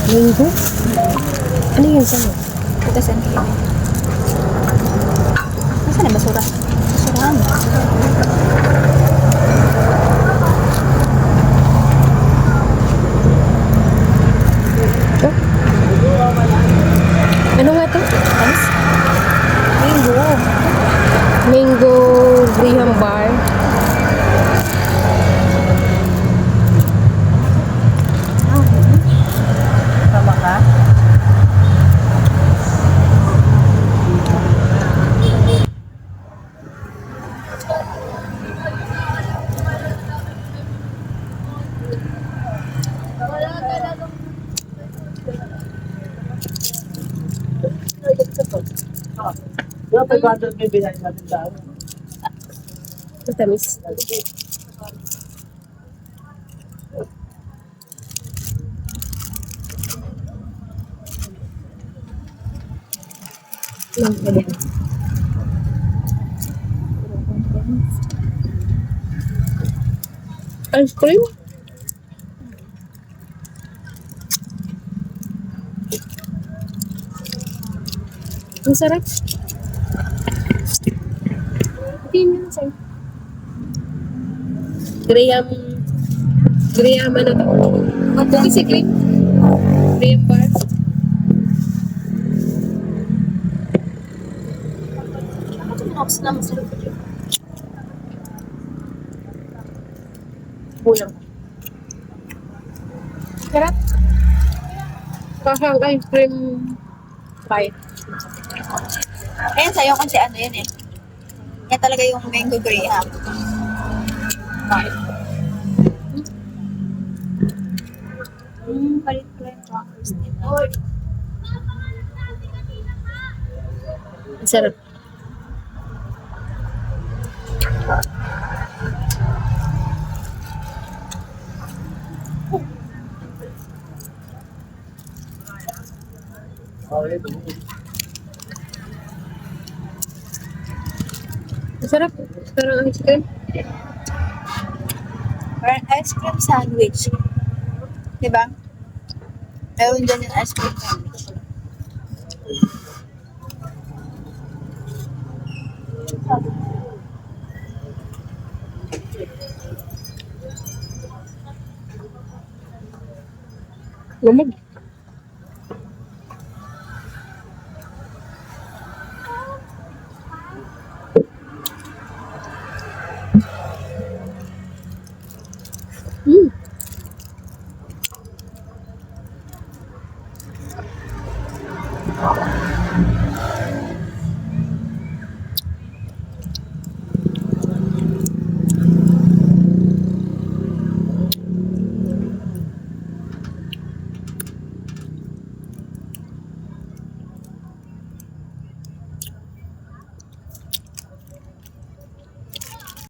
Linggo? Ano yun sa'yo? Ito sa akin. Nasaan yung basura? Basurahan. Ito? Ano nga ito? Guys? Mango. Mango Graham Bar. Tama ka? Diba 500 may binay natin sa ano? Matamis. Lang pwede. Ice cream? Ang sarap. Hindi mo na sa'yo. Graham ano to? Ito kasi cream. Graham bar. Bakit yung mga na masarap ko dito? Kulang. Sarap. Parang ice cream bite. Ayan, sa'yo kasi ano yun eh. Yan talaga yung mango graham. Bite. Palit ko yung crackers nila. Ang sarap. Okay, Ang sarap. Parang ice cream. Parang ice cream sandwich. Diba? Meron dyan yung ice cream sandwich. Lamig. Mm.